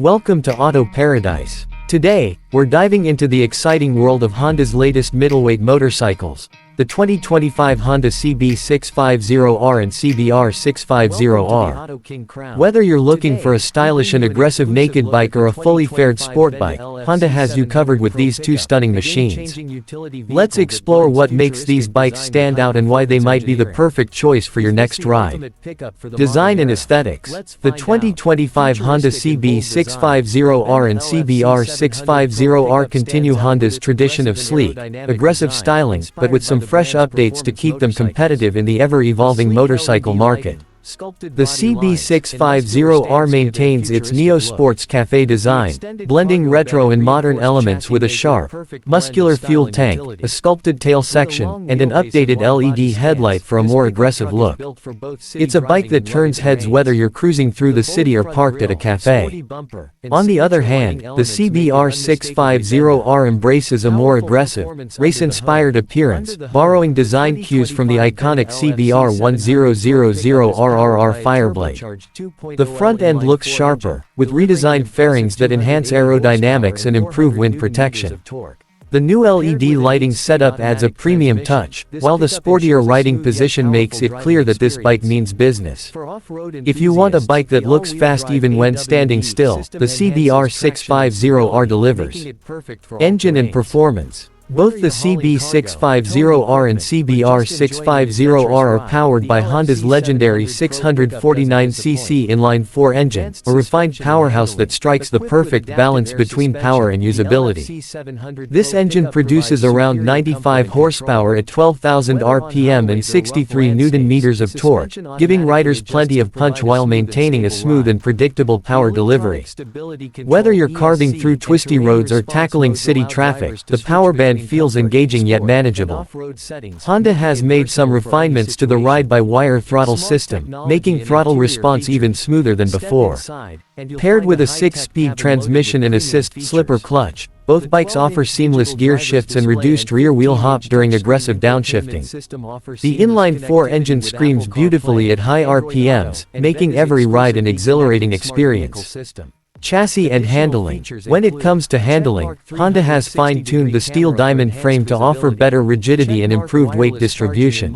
Welcome to Auto Paradise. Today, we're diving into the exciting world of Honda's latest middleweight motorcycles, the 2025 Honda CBR650R and CBR650R. Whether you're looking for a stylish and aggressive naked bike or a fully fared sport bike, Honda has you covered with these two stunning machines. Let's explore what makes these bikes stand out and why they might be the perfect choice for your next ride. Design and aesthetics. The 2025 Honda CBR650R and CBR650R continue Honda's tradition of sleek, aggressive styling, but with some fresh updates to keep them competitive in the ever-evolving motorcycle market. The CB650R maintains its neo-sports cafe design, blending retro and modern elements with a sharp, muscular fuel tank, a sculpted tail section, and an updated LED headlight for a more aggressive look. It's a bike that turns heads whether you're cruising through the city or parked at a cafe. On the other hand, the CBR650R embraces a more aggressive, race-inspired appearance, borrowing design cues from the iconic CBR1000RRR Fireblade. The front end looks sharper, with redesigned fairings that enhance aerodynamics and improve wind protection. The new LED lighting setup adds a premium touch, while the sportier riding position makes it clear that this bike means business. If you want a bike that looks fast even when standing still, the CBR650R delivers. Engine and performance. Both the CB650R and CBR650R are powered by Honda's legendary 649cc inline-4 engine, a refined powerhouse that strikes the perfect balance between power and usability. This engine produces around 95 horsepower at 12,000 RPM and 63 Nm of torque, giving riders plenty of punch while maintaining a smooth and predictable power delivery. Whether you're carving through twisty roads or tackling city traffic, the power band feels engaging yet manageable. Honda has made some refinements to the ride-by-wire throttle system, making throttle response even smoother than before. Paired with a 6-speed transmission and assist slipper clutch, both bikes offer seamless gear shifts and reduced rear-wheel hop during aggressive downshifting. The inline-4 engine screams beautifully at high RPMs, making every ride an exhilarating experience. Chassis and handling. When it comes to handling, Honda has fine-tuned the steel diamond frame to offer better rigidity and improved weight distribution.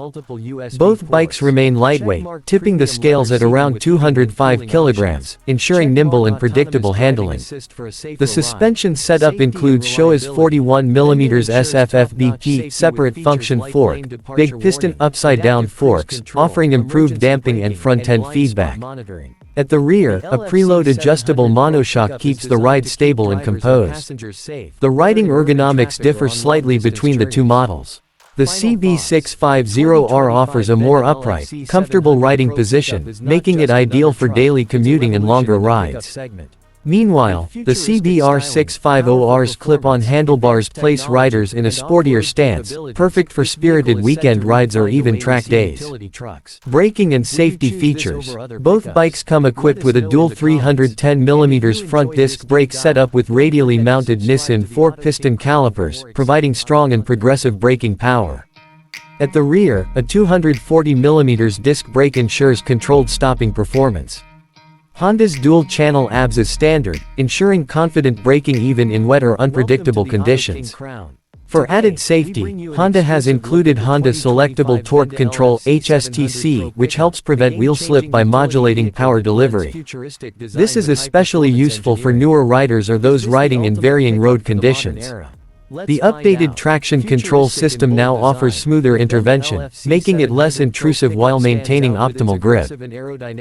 Both bikes remain lightweight, tipping the scales at around 205 kilograms, ensuring nimble and predictable handling. The suspension setup includes Showa's 41mm SFFBP separate function fork, big piston upside-down forks, offering improved damping and front-end feedback. At the rear, a preload adjustable monoshock keeps the ride stable and composed. The riding ergonomics differ slightly between the two models. The CB650R offers a more upright, comfortable riding position, making it ideal for daily commuting and longer rides. Meanwhile, the CBR650R's clip-on handlebars place riders in a sportier stance, perfect for spirited weekend rides or even track days. Braking and safety features. Both bikes come equipped with a dual 310mm front disc brake setup with radially mounted Nissin 4-piston calipers, providing strong and progressive braking power. At the rear, a 240mm disc brake ensures controlled stopping performance. Honda's dual-channel ABS is standard, ensuring confident braking even in wet or unpredictable conditions. For added safety, Honda has included Honda Selectable Torque Control (HSTC), which helps prevent wheel slip by modulating power delivery. This is especially useful for newer riders or those riding in varying road conditions. The updated traction control system now offers smoother intervention, making it less intrusive while maintaining optimal grip.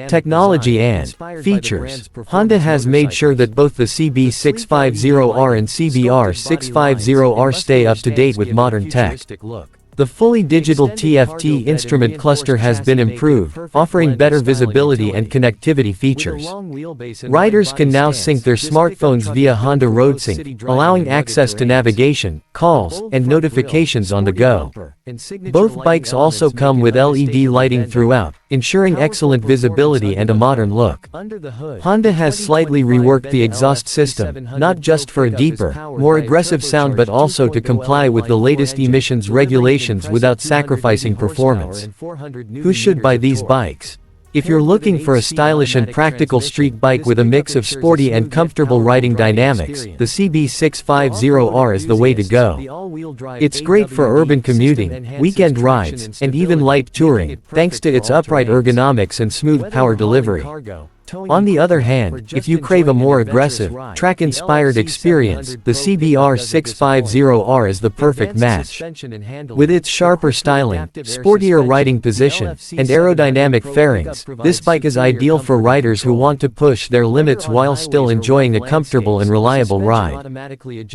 Technology and features. Honda has made sure that both the CB650R and CBR650R stay up to date with modern tech. The fully digital TFT instrument cluster has been improved, offering better visibility and connectivity features. Riders can now sync their smartphones via Honda RoadSync, allowing access to navigation, calls, and notifications on the go. Both bikes also come with LED lighting throughout, ensuring excellent visibility and a modern look. Honda has slightly reworked the exhaust system, not just for a deeper, more aggressive sound but also to comply with the latest emissions regulations without sacrificing performance. Who should buy these bikes? If you're looking for a stylish and practical street bike with a mix of sporty and comfortable riding dynamics, the CB650R is the way to go. It's great for urban commuting, weekend rides, and even light touring, thanks to its upright ergonomics and smooth power delivery. On the other hand, if you crave a more aggressive, track-inspired experience, the CBR650R is the perfect match. With its sharper styling, sportier riding position, and aerodynamic fairings, this bike is ideal for riders who want to push their limits while still enjoying a comfortable and reliable ride.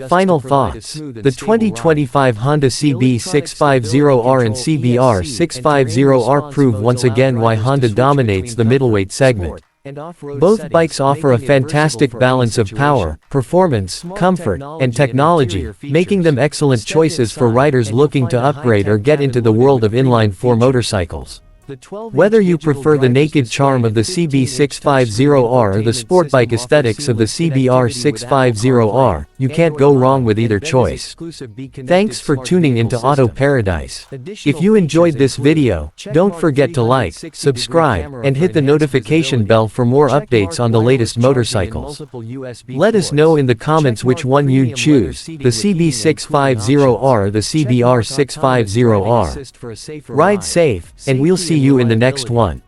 Final thoughts. The 2025 Honda CB650R and CBR650R prove once again why Honda dominates the middleweight segment. Both bikes offer a fantastic balance of power, performance, comfort, and technology, making them excellent choices for riders looking to upgrade or get into the world of inline-four motorcycles. Whether you prefer the naked charm of the CB650R or the sportbike aesthetics of the CBR650R, you can't go wrong with either choice. Thanks for tuning into Auto Paradise. If you enjoyed this video, don't forget to like, subscribe, and hit the notification bell for more updates on the latest motorcycles. Let us know in the comments which one you'd choose, the CB650R or the CBR650R. Ride safe, and we'll see you in the next one.